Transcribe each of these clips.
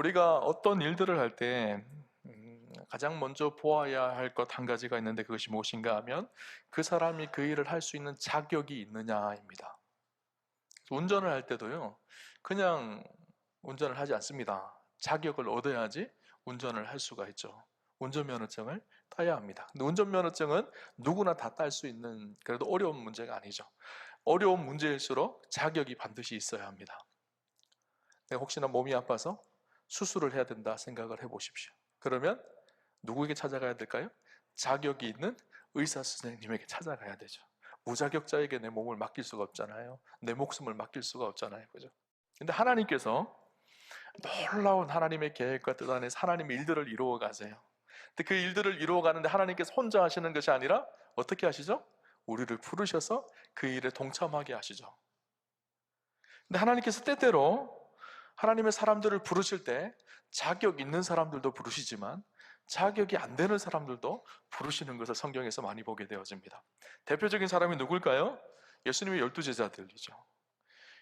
우리가 어떤 일들을 할 때 가장 먼저 보아야 할 것 한 가지가 있는데 그것이 무엇인가 하면 그 사람이 그 일을 할 수 있는 자격이 있느냐입니다. 운전을 할 때도요, 그냥 운전을 하지 않습니다. 자격을 얻어야지 운전을 할 수가 있죠. 운전면허증을 따야 합니다. 근데 운전면허증은 누구나 다 딸 수 있는, 그래도 어려운 문제가 아니죠. 어려운 문제일수록 자격이 반드시 있어야 합니다. 혹시나 몸이 아파서 수술을 해야 된다 생각을 해보십시오. 그러면 누구에게 찾아가야 될까요? 자격이 있는 의사 선생님에게 찾아가야 되죠. 무자격자에게 내 몸을 맡길 수가 없잖아요. 내 목숨을 맡길 수가 없잖아요. 그죠? 근데 하나님께서 놀라운 하나님의 계획과 뜻 안에서 하나님의 일들을 이루어 가세요. 근데 그 일들을 이루어 가는데 하나님께서 혼자 하시는 것이 아니라 어떻게 하시죠? 우리를 부르셔서 그 일에 동참하게 하시죠. 근데 하나님께서 때때로 하나님의 사람들을 부르실 때 자격 있는 사람들도 부르시지만 자격이 안 되는 사람들도 부르시는 것을 성경에서 많이 보게 되어집니다. 대표적인 사람이 누굴까요? 예수님의 12제자들이죠.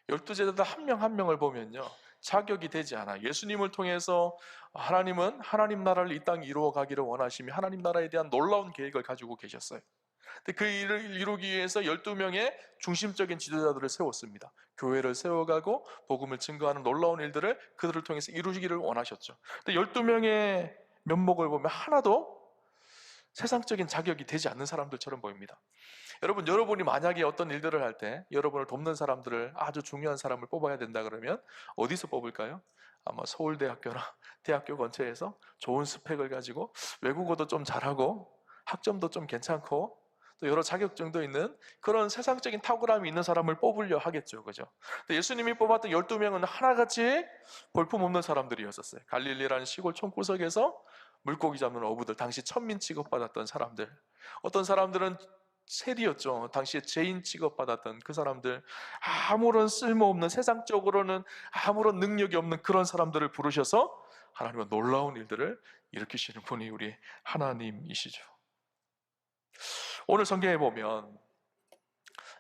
12제자들 한 명 한 명을 보면요, 자격이 되지 않아. 예수님을 통해서 하나님은 하나님 나라를 이 땅에 이루어 가기를 원하시며 하나님 나라에 대한 놀라운 계획을 가지고 계셨어요. 근데 그 일을 이루기 위해서 12명의 중심적인 지도자들을 세웠습니다. 교회를 세워가고 복음을 증거하는 놀라운 일들을 그들을 통해서 이루기를 원하셨죠. 근데 12명의 면목을 보면 하나도 세상적인 자격이 되지 않는 사람들처럼 보입니다. 여러분이 만약에 어떤 일들을 할 때 여러분을 돕는 사람들을, 아주 중요한 사람을 뽑아야 된다 그러면 어디서 뽑을까요? 아마 서울대학교나 대학교 근처에서 좋은 스펙을 가지고 외국어도 좀 잘하고 학점도 좀 괜찮고 또 여러 자격증도 있는 그런 세상적인 탁월함이 있는 사람을 뽑으려 하겠죠. 그죠? 근데 예수님이 뽑았던 12명은 하나같이 볼품없는 사람들이었었어요. 갈릴리라는 시골 촌구석에서 물고기 잡는 어부들, 당시 천민 취급받았던 사람들. 어떤 사람들은 세리였죠. 당시에 죄인 취급받았던 그 사람들, 아무런 쓸모없는, 세상적으로는 아무런 능력이 없는 그런 사람들을 부르셔서 하나님은 놀라운 일들을 일으키시는 분이 우리 하나님이시죠. 오늘 성경에 보면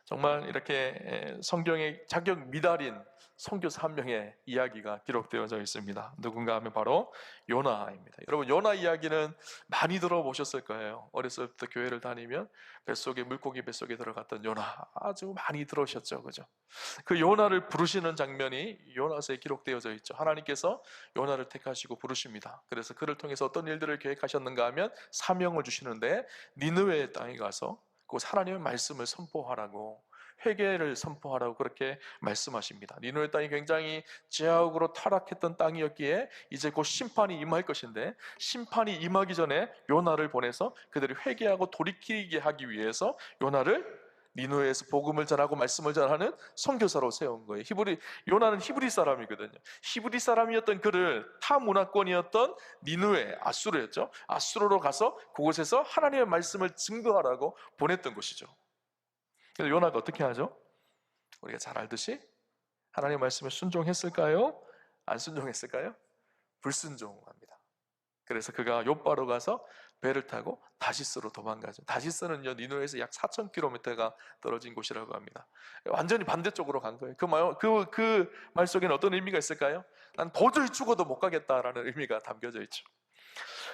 정말 이렇게 성경의 자격 미달인 선교사 한 명의 이야기가 기록되어져 있습니다. 누군가 하면 바로 요나입니다. 여러분, 요나 이야기는 많이 들어보셨을 거예요. 어렸을 때 교회를 다니면 물고기 뱃속에 들어갔던 요나 아주 많이 들으셨죠. 그죠? 그 요나를 부르시는 장면이 요나서에 기록되어져 있죠. 하나님께서 요나를 택하시고 부르십니다. 그래서 그를 통해서 어떤 일들을 계획하셨는가 하면 사명을 주시는데, 니느웨 땅에 가서 그 하나님의 말씀을 선포하라고, 회개를 선포하라고 그렇게 말씀하십니다. 니느웨 땅이 굉장히 죄악으로 타락했던 땅이었기에 이제 곧 심판이 임할 것인데, 심판이 임하기 전에 요나를 보내서 그들이 회개하고 돌이키게 하기 위해서 요나를 니느웨에서 복음을 전하고 말씀을 전하는 선교사로 세운 거예요. 요나는 히브리 사람이거든요. 히브리 사람이었던 그를 타 문화권이었던 니느웨, 아수르였죠. 아수르로 가서 그곳에서 하나님의 말씀을 증거하라고 보냈던 것이죠. 그래서 요나가 어떻게 하죠? 우리가 잘 알듯이 하나님의 말씀에 순종했을까요? 안 순종했을까요? 불순종합니다. 그래서 그가 욥바로 가서 배를 타고 다시스로 도망가죠. 다시스는요, 니누에서 약 4,000km가 떨어진 곳이라고 합니다. 완전히 반대쪽으로 간 거예요. 그 말 속에는 어떤 의미가 있을까요? 난 도저히 죽어도 못 가겠다라는 의미가 담겨져 있죠.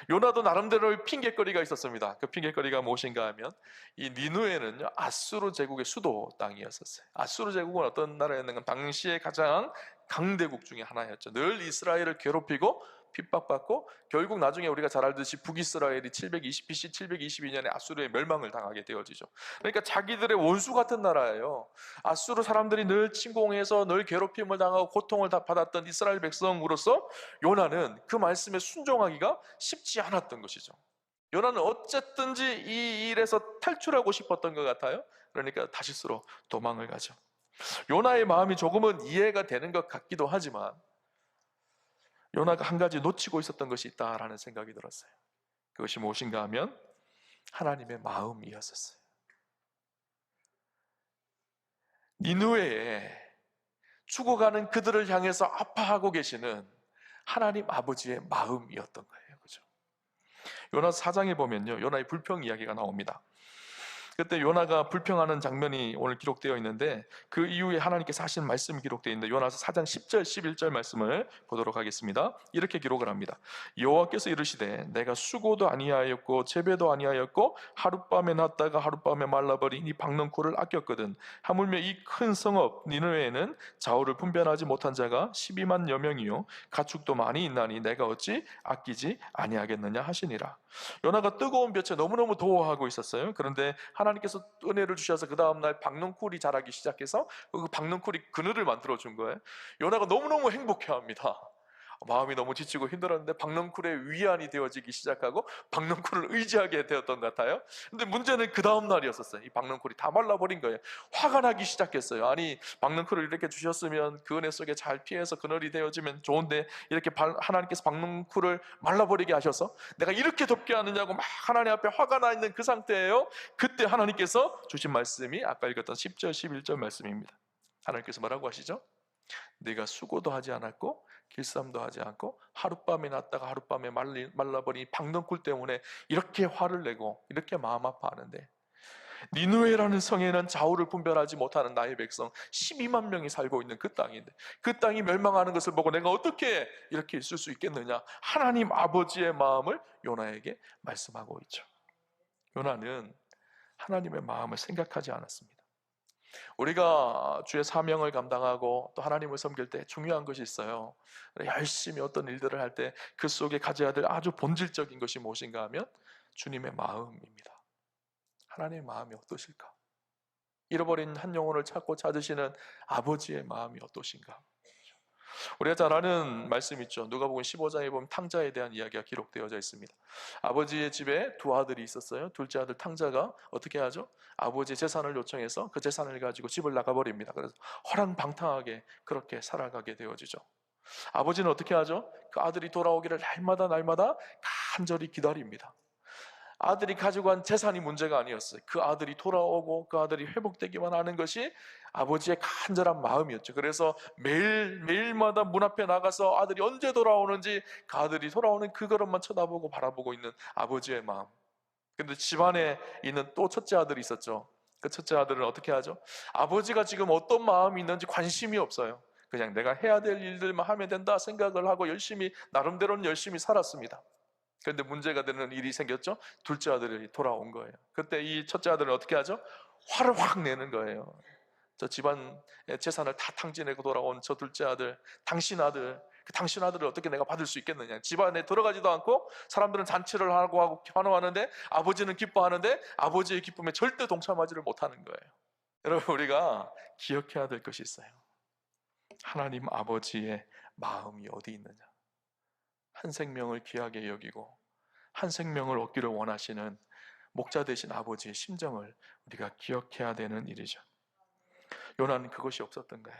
요나도 나름대로의 핑계거리가 있었습니다. 그 핑계거리가 무엇인가 하면 이 니누에는요, 아수르 제국의 수도 땅이었었어요. 아수르 제국은 어떤 나라였는가? 당시에 가장 강대국 중에 하나였죠. 늘 이스라엘을 괴롭히고 핍박받고 결국 나중에 우리가 잘 알듯이 북이스라엘이 720 BC 722년에 아수르의 멸망을 당하게 되어지죠. 그러니까 자기들의 원수 같은 나라예요. 아수르 사람들이 늘 침공해서 늘 괴롭힘을 당하고 고통을 다 받았던 이스라엘 백성으로서 요나는 그 말씀에 순종하기가 쉽지 않았던 것이죠. 요나는 어쨌든지 이 일에서 탈출하고 싶었던 것 같아요. 그러니까 다시스로 도망을 가죠. 요나의 마음이 조금은 이해가 되는 것 같기도 하지만 요나가 한 가지 놓치고 있었던 것이 있다라는 생각이 들었어요. 그것이 무엇인가 하면 하나님의 마음이었었어요. 니느웨에 죽어가는 그들을 향해서 아파하고 계시는 하나님 아버지의 마음이었던 거예요. 그죠? 요나 4장에 보면요, 요나의 불평 이야기가 나옵니다. 그때 요나가 불평하는 장면이 오늘 기록되어 있는데 그 이후에 하나님께서 하신 말씀이 기록되어 있는데 요나서 4장 10절 11절 말씀을 보도록 하겠습니다. 이렇게 기록을 합니다. 여호와께서 이르시되 내가 수고도 아니하였고 재배도 아니하였고 하룻밤에 났다가 하룻밤에 말라버린 이 박넝쿨을 아꼈거든. 하물며 이 큰 성읍 니느웨에는 좌우를 분별하지 못한 자가 12만여 명이요 가축도 많이 있나니 내가 어찌 아끼지 아니하겠느냐 하시니라. 요나가 뜨거운 볕에 너무너무 더워하고 있었어요. 그런데 하나님께서 은혜를 주셔서 그 다음날 박넝쿨이 자라기 시작해서 그 박넝쿨이 그늘을 만들어 준 거예요. 요나가 너무너무 행복해합니다. 마음이 너무 지치고 힘들었는데 박넝쿨의 위안이 되어지기 시작하고 박넝쿨을 의지하게 되었던 것 같아요. 근데 문제는 그 다음 날이었었어요. 이 박넝쿨이 다 말라버린 거예요. 화가 나기 시작했어요. 아니, 박넝쿨을 이렇게 주셨으면 그 은혜 속에 잘 피해서 그늘이 되어지면 좋은데 이렇게 하나님께서 박넝쿨을 말라버리게 하셔서 내가 이렇게 덥게 하느냐고 막 하나님 앞에 화가 나 있는 그 상태예요. 그때 하나님께서 주신 말씀이 아까 읽었던 10절 11절 말씀입니다. 하나님께서 뭐라고 하시죠? 네가 수고도 하지 않았고 길쌈도 하지 않고 하룻밤에 났다가 하룻밤에 말라버린 박넝쿨 때문에 이렇게 화를 내고 이렇게 마음 아파하는데 니느웨라는 성에는 좌우를 분별하지 못하는 나의 백성 12만 명이 살고 있는 그 땅인데 그 땅이 멸망하는 것을 보고 내가 어떻게 이렇게 있을 수 있겠느냐. 하나님 아버지의 마음을 요나에게 말씀하고 있죠. 요나는 하나님의 마음을 생각하지 않았습니다. 우리가 주의 사명을 감당하고 또 하나님을 섬길 때 중요한 것이 있어요. 열심히 어떤 일들을 할 때 그 속에 가져야 될 아주 본질적인 것이 무엇인가 하면 주님의 마음입니다. 하나님의 마음이 어떠실까? 잃어버린 한 영혼을 찾고 찾으시는 아버지의 마음이 어떠신가? 우리가 잘 아는 말씀 있죠. 누가복음 15장에 보면 탕자에 대한 이야기가 기록되어져 있습니다. 아버지의 집에 두 아들이 있었어요. 둘째 아들 탕자가 어떻게 하죠? 아버지의 재산을 요청해서 그 재산을 가지고 집을 나가버립니다. 그래서 허랑방탕하게 그렇게 살아가게 되어지죠. 아버지는 어떻게 하죠? 그 아들이 돌아오기를 날마다 간절히 기다립니다. 아들이 가지고 간 재산이 문제가 아니었어요. 그 아들이 돌아오고 그 아들이 회복되기만 하는 것이 아버지의 간절한 마음이었죠. 그래서 매일마다 문 앞에 나가서 아들이 언제 돌아오는지 그 아들이 돌아오는 그 걸음만 쳐다보고 바라보고 있는 아버지의 마음. 근데 집안에 있는 또 첫째 아들이 있었죠. 그 첫째 아들은 어떻게 하죠? 아버지가 지금 어떤 마음이 있는지 관심이 없어요. 그냥 내가 해야 될 일들만 하면 된다 생각을 하고 나름대로는 열심히 살았습니다. 그런데 문제가 되는 일이 생겼죠. 둘째 아들이 돌아온 거예요. 그때 이 첫째 아들은 어떻게 하죠? 화를 확 내는 거예요. 저 집안의 재산을 다 탕진하고 돌아온 저 둘째 아들, 당신 아들을 어떻게 내가 받을 수 있겠느냐. 집안에 들어가지도 않고 사람들은 잔치를 하고 환호하는데 아버지는 기뻐하는데 아버지의 기쁨에 절대 동참하지를 못하는 거예요. 여러분, 우리가 기억해야 될 것이 있어요. 하나님 아버지의 마음이 어디 있느냐. 한 생명을 귀하게 여기고 한 생명을 얻기를 원하시는 목자 되신 아버지의 심정을 우리가 기억해야 되는 일이죠. 요나는 그것이 없었던 거예요.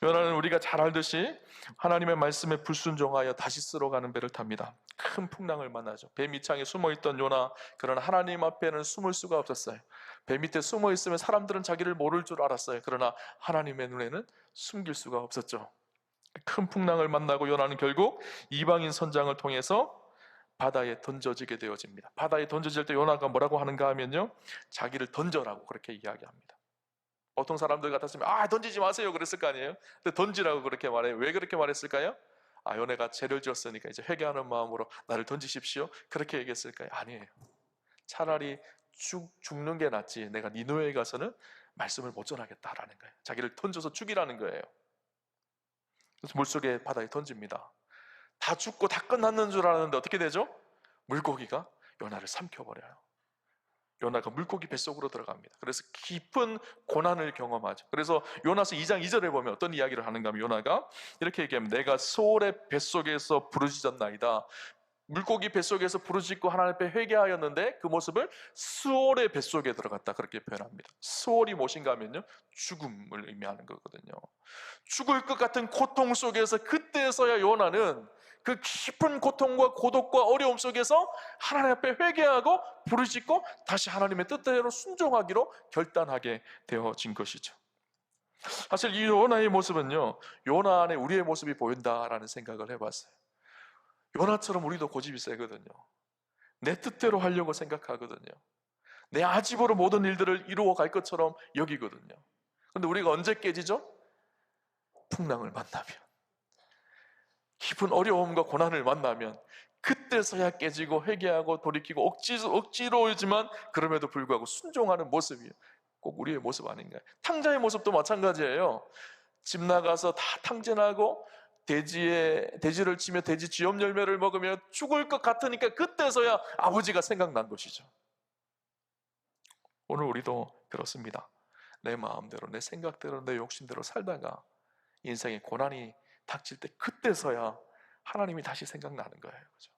요나는 우리가 잘 알듯이 하나님의 말씀에 불순종하여 다시스로 가는 배를 탑니다. 큰 풍랑을 만나죠. 배 밑창에 숨어있던 요나, 그러나 하나님 앞에는 숨을 수가 없었어요. 배 밑에 숨어있으면 사람들은 자기를 모를 줄 알았어요. 그러나 하나님의 눈에는 숨길 수가 없었죠. 큰 풍랑을 만나고 요나는 결국 이방인 선장을 통해서 바다에 던져지게 되어집니다. 바다에 던져질 때 요나가 뭐라고 하는가 하면요, 자기를 던져라고 그렇게 이야기합니다. 보통 사람들 같았으면 던지지 마세요 그랬을 거 아니에요. 근데 던지라고 그렇게 말해요. 왜 그렇게 말했을까요? 요나가 죄를 지었으니까 이제 회개하는 마음으로 나를 던지십시오 그렇게 얘기했을까요? 아니에요. 차라리 죽는 게 낫지 내가 니느웨에 가서는 말씀을 못 전하겠다라는 거예요. 자기를 던져서 죽이라는 거예요. 그래서 물속에 바다에 던집니다. 다 죽고 다 끝났는 줄 알았는데 어떻게 되죠? 물고기가 요나를 삼켜버려요. 요나가 물고기 뱃속으로 들어갑니다. 그래서 깊은 고난을 경험하죠. 그래서 요나서 2장 2절에 보면 어떤 이야기를 하는가 하면 요나가 이렇게 얘기합니다. 내가 수월의 뱃속에서 부르짖었나이다. 물고기 뱃속에서 부르짖고 하나님 앞에 회개하였는데 그 모습을 수월의 뱃속에 들어갔다 그렇게 표현합니다. 수월이 무엇인가 하면요, 죽음을 의미하는 거거든요. 죽을 것 같은 고통 속에서 그때서야 요나는 그 깊은 고통과 고독과 어려움 속에서 하나님 앞에 회개하고 부르짖고 다시 하나님의 뜻대로 순종하기로 결단하게 되어진 것이죠. 사실 이 요나의 모습은요, 요나 안에 우리의 모습이 보인다라는 생각을 해봤어요. 요나처럼 우리도 고집이 세거든요. 내 뜻대로 하려고 생각하거든요. 내 아집으로 모든 일들을 이루어 갈 것처럼 여기거든요. 그런데 우리가 언제 깨지죠? 풍랑을 만나면, 깊은 어려움과 고난을 만나면 그때서야 깨지고 회개하고 돌이키고 억지로지만 그럼에도 불구하고 순종하는 모습이 꼭 우리의 모습 아닌가요? 탕자의 모습도 마찬가지예요. 집 나가서 다 탕진하고 돼지를 치며 돼지 쥐염 열매를 먹으며 죽을 것 같으니까 그때서야 아버지가 생각난 것이죠. 오늘 우리도 그렇습니다. 내 마음대로, 내 생각대로, 내 욕심대로 살다가 인생에 고난이 닥칠 때 그때서야 하나님이 다시 생각나는 거예요. 그죠?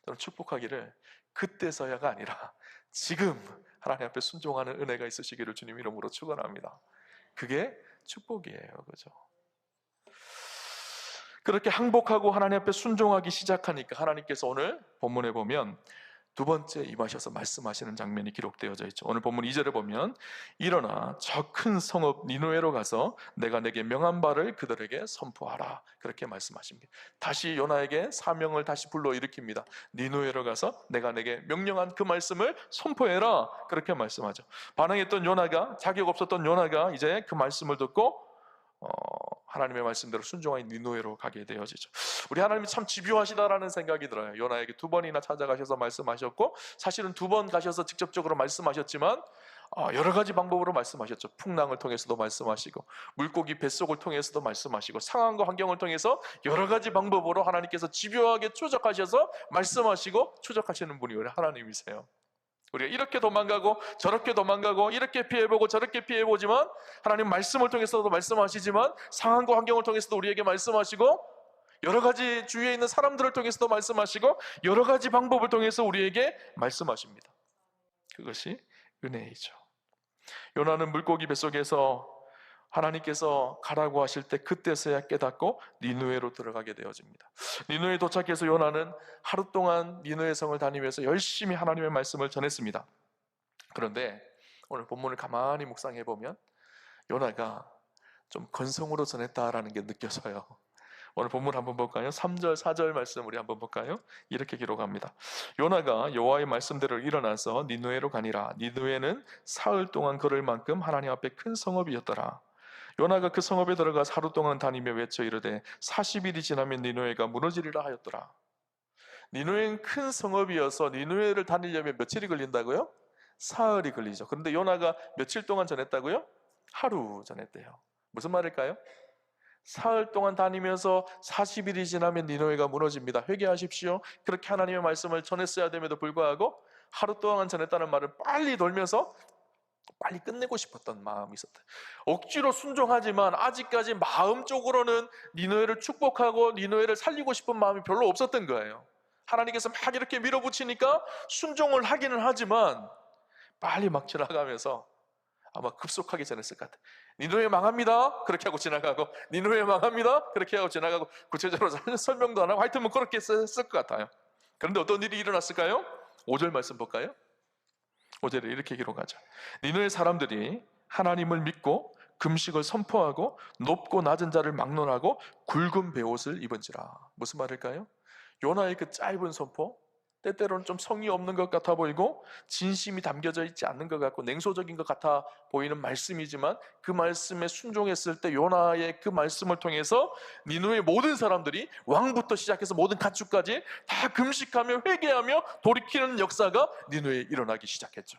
저는 축복하기를 그때서야가 아니라 지금 하나님 앞에 순종하는 은혜가 있으시기를 주님 이름으로 축원합니다. 그게 축복이에요. 그죠? 그렇게 항복하고 하나님 앞에 순종하기 시작하니까 하나님께서 오늘 본문에 보면 두 번째 임하셔서 말씀하시는 장면이 기록되어져 있죠. 오늘 본문 2절에 보면 일어나 저 큰 성읍 니느웨로 가서 내가 내게 명한 바를 그들에게 선포하라, 그렇게 말씀하십니다. 다시 요나에게 사명을 다시 불러일으킵니다. 니느웨로 가서 내가 내게 명령한 그 말씀을 선포해라, 그렇게 말씀하죠. 반항했던 요나가, 자격 없었던 요나가 이제 그 말씀을 듣고 하나님의 말씀대로 순종하여 니느웨로 가게 되어지죠. 우리 하나님이 참 집요하시다라는 생각이 들어요. 요나에게 2번이나 찾아가셔서 말씀하셨고, 사실은 2번 가셔서 직접적으로 말씀하셨지만 여러 가지 방법으로 말씀하셨죠. 풍랑을 통해서도 말씀하시고, 물고기 뱃속을 통해서도 말씀하시고, 상황과 환경을 통해서 여러 가지 방법으로 하나님께서 집요하게 추적하셔서 말씀하시고 추적하시는 분이 우리 하나님이세요. 우리가 이렇게 도망가고 저렇게 도망가고 이렇게 피해보고 저렇게 피해보지만 하나님 말씀을 통해서도 말씀하시지만 상황과 환경을 통해서도 우리에게 말씀하시고, 여러 가지 주위에 있는 사람들을 통해서도 말씀하시고, 여러 가지 방법을 통해서 우리에게 말씀하십니다. 그것이 은혜이죠. 요나는 물고기 뱃속에서 하나님께서 가라고 하실 때 그때서야 깨닫고 니느웨로 들어가게 되어집니다. 니느웨에 도착해서 요나는 하루 동안 니느웨 성을 다니면서 열심히 하나님의 말씀을 전했습니다. 그런데 오늘 본문을 가만히 묵상해 보면 요나가 좀 건성으로 전했다라는 게 느껴져요. 오늘 본문 한번 볼까요? 3절, 4절 말씀 우리 한번 볼까요? 이렇게 기록합니다. 요나가 여호와의 말씀대로 일어나서 니느웨로 가니라. 니느웨는 사흘 동안 걸을 만큼 하나님 앞에 큰 성읍이었더라. 요나가 그 성읍에 들어가 하루 동안 다니며 외쳐 이르되 40일이 지나면 니느웨가 무너지리라 하였더라. 니느웨는 큰 성읍이어서 니느웨를 다니려면 며칠이 걸린다고요? 사흘이 걸리죠. 그런데 요나가 며칠 동안 전했다고요? 하루 전했대요. 무슨 말일까요? 사흘 동안 다니면서 40일이 지나면 니느웨가 무너집니다. 회개하십시오. 그렇게 하나님의 말씀을 전했어야 됨에도 불구하고 하루 동안 전했다는 말은 빨리 돌면서 빨리 끝내고 싶었던 마음이 있었다. 억지로 순종하지만 아직까지 마음적으로는 니느웨를 축복하고 니느웨를 살리고 싶은 마음이 별로 없었던 거예요. 하나님께서 막 이렇게 밀어붙이니까 순종을 하기는 하지만 빨리 막 지나가면서 아마 급속하게 전했을 것 같아요. 니느웨 망합니다, 그렇게 하고 지나가고, 니느웨 망합니다, 그렇게 하고 지나가고, 구체적으로 설명도 안 하고 하여튼 뭐 그렇게 했을 것 같아요. 그런데 어떤 일이 일어났을까요? 5절 말씀 볼까요? 5절에 이렇게 기록하죠. 니느웨 사람들이 하나님을 믿고 금식을 선포하고 높고 낮은 자를 막론하고 굵은 베옷을 입은지라. 무슨 말일까요? 요나의 그 짧은 선포, 때때로는 좀 성의 없는 것 같아 보이고 진심이 담겨져 있지 않는 것 같고 냉소적인 것 같아 보이는 말씀이지만 그 말씀에 순종했을 때 요나의 그 말씀을 통해서 니느웨의 모든 사람들이 왕부터 시작해서 모든 가축까지 다 금식하며 회개하며 돌이키는 역사가 니느웨에 일어나기 시작했죠.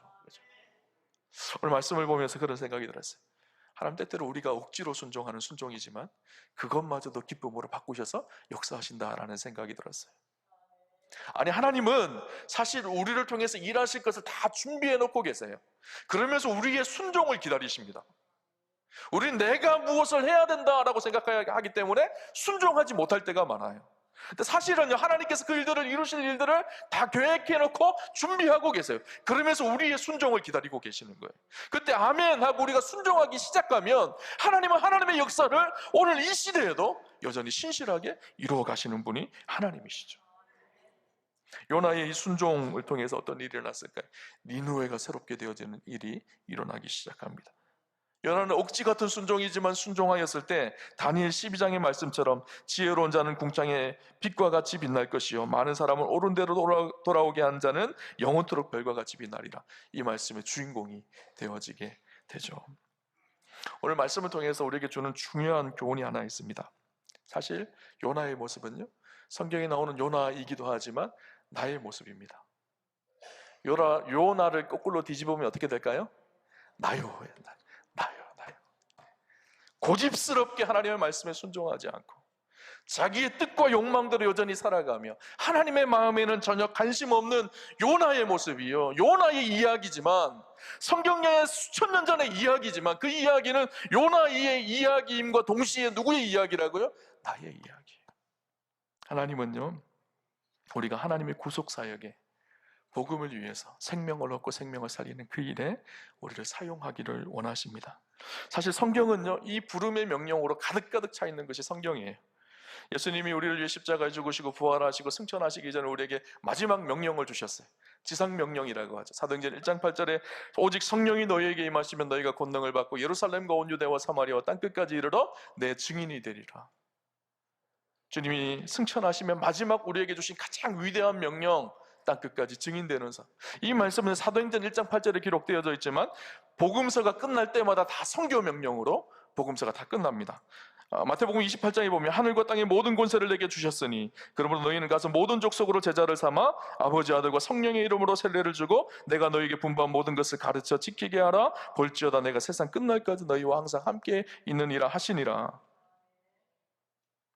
오늘 말씀을 보면서 그런 생각이 들었어요. 하나님 때때로 우리가 억지로 순종하는 순종이지만 그것마저도 기쁨으로 바꾸셔서 역사하신다라는 생각이 들었어요. 아니, 하나님은 사실 우리를 통해서 일하실 것을 다 준비해 놓고 계세요. 그러면서 우리의 순종을 기다리십니다. 우리는 내가 무엇을 해야 된다라고 생각하기 때문에 순종하지 못할 때가 많아요. 근데 사실은요, 하나님께서 그 일들을 이루실 일들을 다 계획해 놓고 준비하고 계세요. 그러면서 우리의 순종을 기다리고 계시는 거예요. 그때 아멘 하고 우리가 순종하기 시작하면 하나님은 하나님의 역사를 오늘 이 시대에도 여전히 신실하게 이루어 가시는 분이 하나님이시죠. 요나의 이 순종을 통해서 어떤 일이 일어났을까요? 니느웨가 새롭게 되어지는 일이 일어나기 시작합니다. 요나는 억지 같은 순종이지만 순종하였을 때 다니엘 12장의 말씀처럼 지혜로운 자는 궁창의 빛과 같이 빛날 것이요 많은 사람을 옳은 대로 돌아오게 한 자는 영원토록 별과 같이 빛나리라. 이 말씀의 주인공이 되어지게 되죠. 오늘 말씀을 통해서 우리에게 주는 중요한 교훈이 하나 있습니다. 사실 요나의 모습은요, 성경에 나오는 요나이기도 하지만 나의 모습입니다. 요나를 거꾸로 뒤집으면 어떻게 될까요? 나요. 고집스럽게 하나님의 말씀에 순종하지 않고 자기의 뜻과 욕망대로 여전히 살아가며 하나님의 마음에는 전혀 관심 없는 요나의 모습이요, 요나의 이야기지만, 성경의 수천 년 전의 이야기지만 그 이야기는 요나의 이야기임과 동시에 누구의 이야기라고요? 나의 이야기. 하나님은요, 우리가 하나님의 구속사역에 복음을 위해서 생명을 얻고 생명을 살리는 그 일에 우리를 사용하기를 원하십니다. 사실 성경은요, 이 부름의 명령으로 가득가득 차 있는 것이 성경이에요. 예수님이 우리를 위해 십자가에 죽으시고 부활하시고 승천하시기 전에 우리에게 마지막 명령을 주셨어요. 지상명령이라고 하죠. 사도행전 1장 8절에 오직 성령이 너희에게 임하시면 너희가 권능을 받고 예루살렘과 온 유대와 사마리아와 땅끝까지 이르러 내 증인이 되리라. 주님이 승천하시면 마지막 우리에게 주신 가장 위대한 명령, 땅끝까지 증인되는 사. 이 말씀은 사도행전 1장 8절에 기록되어져 있지만 복음서가 끝날 때마다 다 선교 명령으로 복음서가 다 끝납니다. 마태복음 28장에 보면 하늘과 땅의 모든 권세를 내게 주셨으니 그러므로 너희는 가서 모든 족속으로 제자를 삼아 아버지 아들과 성령의 이름으로 세례를 주고 내가 너희에게 분부한 모든 것을 가르쳐 지키게 하라. 볼지어다 내가 세상 끝날까지 너희와 항상 함께 있느니라 하시니라.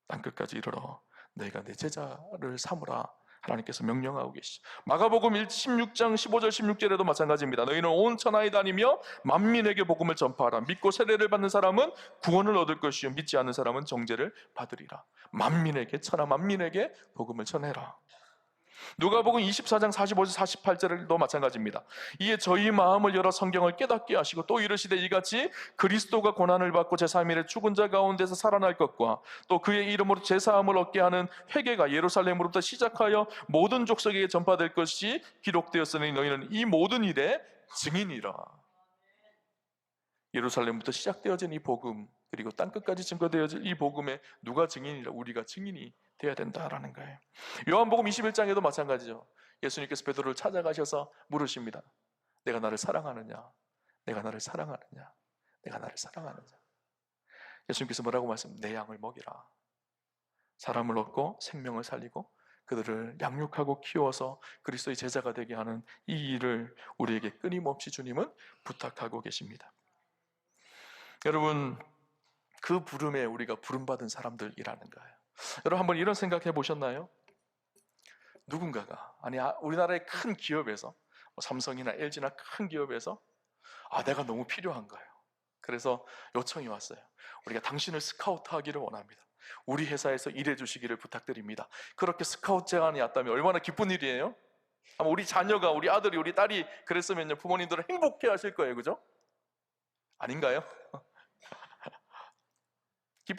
땅끝까지 이르러 너희가 내 제자를 삼으라. 하나님께서 명령하고 계시죠. 마가복음 16장 15절 16절에도 마찬가지입니다. 너희는 온 천하에 다니며 만민에게 복음을 전파하라. 믿고 세례를 받는 사람은 구원을 얻을 것이요 믿지 않는 사람은 정죄를 받으리라. 만민에게, 천하 만민에게 복음을 전해라. 누가복음 24장 45절 48절도 마찬가지입니다. 이에 저희 마음을 열어 성경을 깨닫게 하시고 또 이르시되 이같이 그리스도가 고난을 받고 제3일에 죽은 자 가운데서 살아날 것과 또 그의 이름으로 제사함을 얻게 하는 회개가 예루살렘으로부터 시작하여 모든 족속에게 전파될 것이 기록되었으니 너희는 이 모든 일의 증인이라. 예루살렘부터 시작되어진 이 복음, 그리고 땅끝까지 증거되어질 이 복음에 누가 증인이라? 우리가 증인이 되어야 된다라는 거예요. 요한복음 21장에도 마찬가지죠. 예수님께서 베드로를 찾아가셔서 물으십니다. 내가 나를 사랑하느냐? 내가 나를 사랑하느냐? 내가 나를 사랑하느냐? 예수님께서 뭐라고 말씀? 내 양을 먹이라. 사람을 얻고 생명을 살리고 그들을 양육하고 키워서 그리스도의 제자가 되게 하는 이 일을 우리에게 끊임없이 주님은 부탁하고 계십니다. 여러분, 그 부름에 우리가 부름받은 사람들이라는 거예요. 여러분 한번 이런 생각해 보셨나요? 누군가가, 아니 우리나라의 큰 기업에서, 삼성이나 LG나 큰 기업에서 내가 너무 필요한 거예요. 그래서 요청이 왔어요. 우리가 당신을 스카우트하기를 원합니다. 우리 회사에서 일해 주시기를 부탁드립니다. 그렇게 스카우트 제안이 왔다면 얼마나 기쁜 일이에요? 아마 우리 자녀가, 우리 아들이, 우리 딸이 그랬으면요, 부모님들은 행복해 하실 거예요. 그죠? 아닌가요?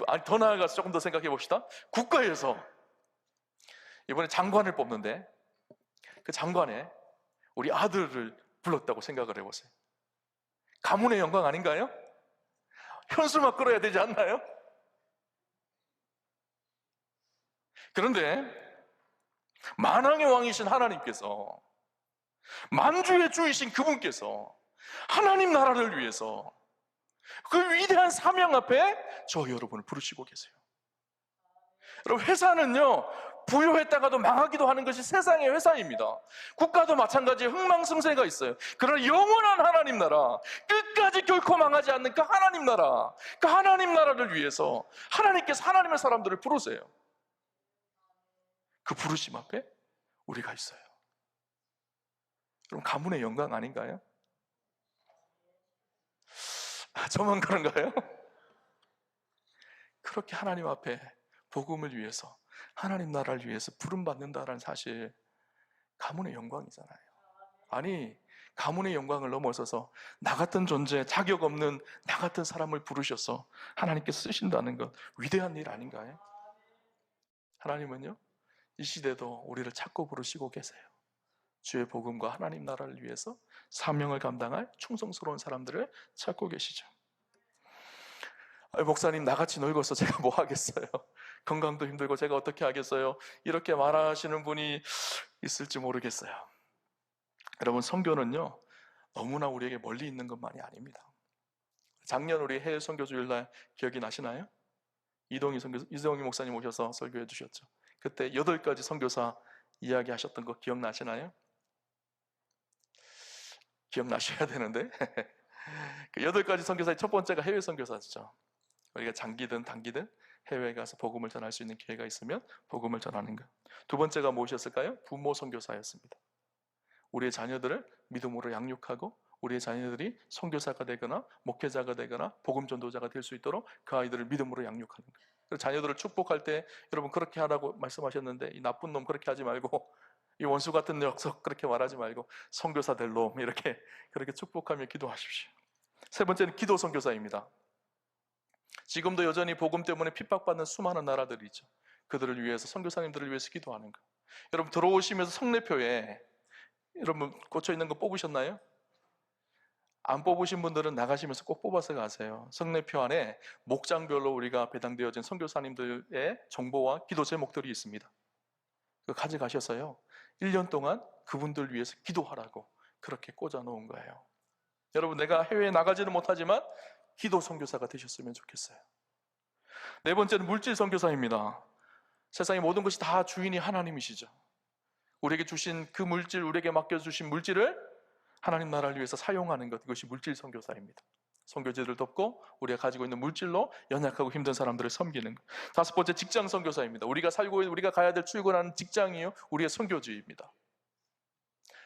아니, 더 나아가서 조금 더 생각해 봅시다. 국가에서 이번에 장관을 뽑는데 그 장관에 우리 아들을 불렀다고 생각을 해보세요. 가문의 영광 아닌가요? 현수막 끌어야 되지 않나요? 그런데 만왕의 왕이신 하나님께서, 만주의 주이신 그분께서 하나님 나라를 위해서 그 위대한 사명 앞에 저 여러분을 부르시고 계세요. 여러분, 회사는요, 부유했다가도 망하기도 하는 것이 세상의 회사입니다. 국가도 마찬가지에 흥망성쇠가 있어요. 그러나 영원한 하나님 나라, 끝까지 결코 망하지 않는 그 하나님 나라, 그 하나님 나라를 위해서 하나님께서 하나님의 사람들을 부르세요. 그 부르심 앞에 우리가 있어요. 그럼 가문의 영광 아닌가요? 저만 그런가요? 그렇게 하나님 앞에 복음을 위해서, 하나님 나라를 위해서 부름받는다라는 사실, 가문의 영광이잖아요. 아니, 가문의 영광을 넘어서서 나 같은 존재, 자격 없는 나 같은 사람을 부르셔서 하나님께서 쓰신다는 것, 위대한 일 아닌가요? 하나님은요, 이 시대도 우리를 찾고 부르시고 계세요. 주의 복음과 하나님 나라를 위해서 사명을 감당할 충성스러운 사람들을 찾고 계시죠. 목사님 나같이 늙어서 제가 뭐 하겠어요? 건강도 힘들고 제가 어떻게 하겠어요? 이렇게 말하시는 분이 있을지 모르겠어요. 여러분, 선교는요 너무나 우리에게 멀리 있는 것만이 아닙니다. 작년 우리 해외 선교 주일날 기억이 나시나요? 이동희 목사님 오셔서 설교해 주셨죠. 그때 8가지 선교사 이야기하셨던 거 기억나시나요? 기억나셔야 되는데 그 8가지 선교사의 첫 번째가 해외 선교사죠. 우리가 장기든 단기든 해외에 가서 복음을 전할 수 있는 기회가 있으면 복음을 전하는 것. 두 번째가 무엇이었을까요? 부모 선교사였습니다. 우리의 자녀들을 믿음으로 양육하고 우리의 자녀들이 선교사가 되거나 목회자가 되거나 복음 전도자가 될 수 있도록 그 아이들을 믿음으로 양육하는 거예요. 그래서 자녀들을 축복할 때 여러분 그렇게 하라고 말씀하셨는데, 이 나쁜 놈 그렇게 하지 말고, 이 원수 같은 녀석 그렇게 말하지 말고 선교사 될 놈 이렇게 그렇게 축복하며 기도하십시오. 세 번째는 기도 선교사입니다. 지금도 여전히 복음 때문에 핍박받는 수많은 나라들이 있죠. 그들을 위해서, 선교사님들을 위해서 기도하는 거. 여러분 들어오시면서 성례표에 여러분 꽂혀 있는 거 뽑으셨나요? 안 뽑으신 분들은 나가시면서 꼭 뽑아서 가세요. 성례표 안에 목장별로 우리가 배당되어진 선교사님들의 정보와 기도 제목들이 있습니다. 그거 가져가셔서요 1년 동안 그분들 위해서 기도하라고 그렇게 꽂아 놓은 거예요. 여러분, 내가 해외에 나가지는 못하지만 기도 선교사가 되셨으면 좋겠어요. 네 번째는 물질 선교사입니다. 세상의 모든 것이 다 주인이 하나님이시죠. 우리에게 주신 그 물질, 우리에게 맡겨주신 물질을 하나님 나라를 위해서 사용하는 것, 이것이 물질 선교사입니다. 선교지들을 돕고 우리가 가지고 있는 물질로 연약하고 힘든 사람들을 섬기는 것. 다섯 번째, 직장 선교사입니다. 우리가 가야 될 출근하는 직장이요 우리의 선교지입니다.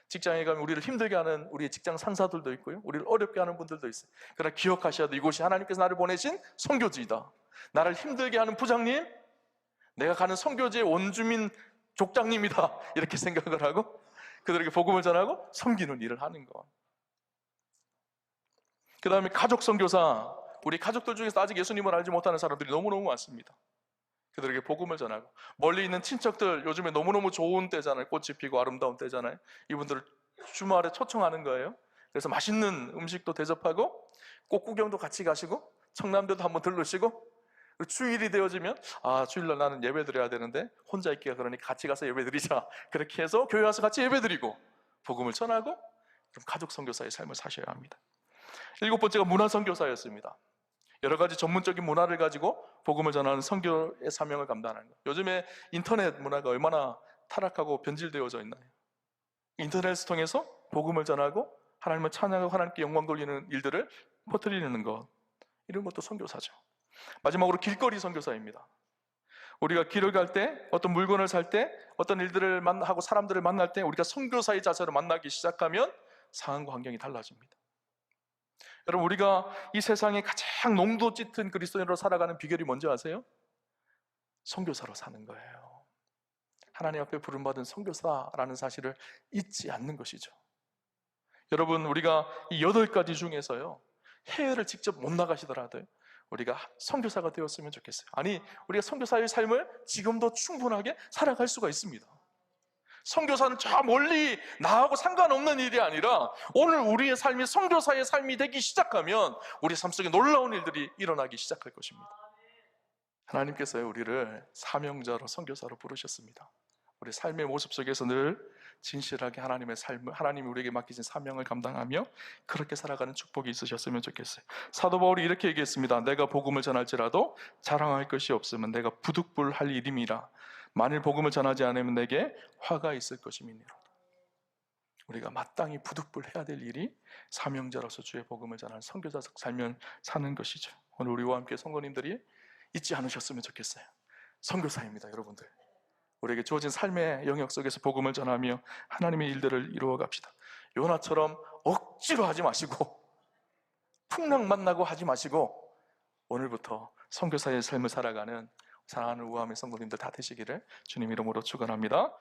직장에 가면 우리를 힘들게 하는 우리의 직장 상사들도 있고요, 우리를 어렵게 하는 분들도 있어요. 그러나 기억하셔야 돼, 이곳이 하나님께서 나를 보내신 선교지이다. 나를 힘들게 하는 부장님, 내가 가는 선교지의 원주민 족장님이다, 이렇게 생각을 하고 그들에게 복음을 전하고 섬기는 일을 하는 것. 그 다음에 가족 선교사. 우리 가족들 중에서 아직 예수님을 알지 못하는 사람들이 너무너무 많습니다. 그들에게 복음을 전하고, 멀리 있는 친척들, 요즘에 너무너무 좋은 때잖아요. 꽃이 피고 아름다운 때잖아요. 이분들을 주말에 초청하는 거예요. 그래서 맛있는 음식도 대접하고 꽃 구경도 같이 가시고 청남대도 한번 들르시고, 주일이 되어지면 주일날 나는 예배 드려야 되는데 혼자 있기가 그러니 같이 가서 예배 드리자, 그렇게 해서 교회 와서 같이 예배 드리고 복음을 전하고, 그럼 가족 선교사의 삶을 사셔야 합니다. 7번째가 문화 선교사였습니다. 여러 가지 전문적인 문화를 가지고 복음을 전하는 선교의 사명을 감당하는 것. 요즘에 인터넷 문화가 얼마나 타락하고 변질되어져 있나요? 인터넷을 통해서 복음을 전하고 하나님을 찬양하고 하나님께 영광 돌리는 일들을 퍼뜨리는 것, 이런 것도 선교사죠. 마지막으로 길거리 선교사입니다. 우리가 길을 갈 때, 어떤 물건을 살 때, 어떤 일들을 하고 사람들을 만날 때 우리가 선교사의 자세로 만나기 시작하면 상황과 환경이 달라집니다. 여러분, 우리가 이 세상에 가장 농도 짙은 그리스도인으로 살아가는 비결이 뭔지 아세요? 선교사로 사는 거예요. 하나님 앞에 부름받은 선교사라는 사실을 잊지 않는 것이죠. 여러분, 우리가 이 8가지 중에서요 해외를 직접 못 나가시더라도 우리가 선교사가 되었으면 좋겠어요. 아니, 우리가 선교사의 삶을 지금도 충분하게 살아갈 수가 있습니다. 선교사는 저 멀리 나하고 상관없는 일이 아니라 오늘 우리의 삶이 선교사의 삶이 되기 시작하면 우리 삶 속에 놀라운 일들이 일어나기 시작할 것입니다. 하나님께서 우리를 사명자로, 선교사로 부르셨습니다. 우리 삶의 모습 속에서 늘 진실하게 하나님의 삶을, 하나님이 우리에게 맡기신 사명을 감당하며 그렇게 살아가는 축복이 있으셨으면 좋겠어요. 사도 바울이 이렇게 얘기했습니다. 내가 복음을 전할지라도 자랑할 것이 없으면 내가 부득불할 일임이라. 만일 복음을 전하지 않으면 내게 화가 있을 것임이니라. 우리가 마땅히 부득불해야 될 일이 사명자로서 주의 복음을 전하는 선교사적 삶을 사는 것이죠. 오늘 우리와 함께 선교님들이 잊지 않으셨으면 좋겠어요. 선교사입니다, 여러분들. 우리에게 주어진 삶의 영역 속에서 복음을 전하며 하나님의 일들을 이루어 갑시다. 요나처럼 억지로 하지 마시고 풍랑 만나고 하지 마시고 오늘부터 선교사의 삶을 살아가는 사랑하는 우아함의 성도님들 다 되시기를 주님 이름으로 축원합니다.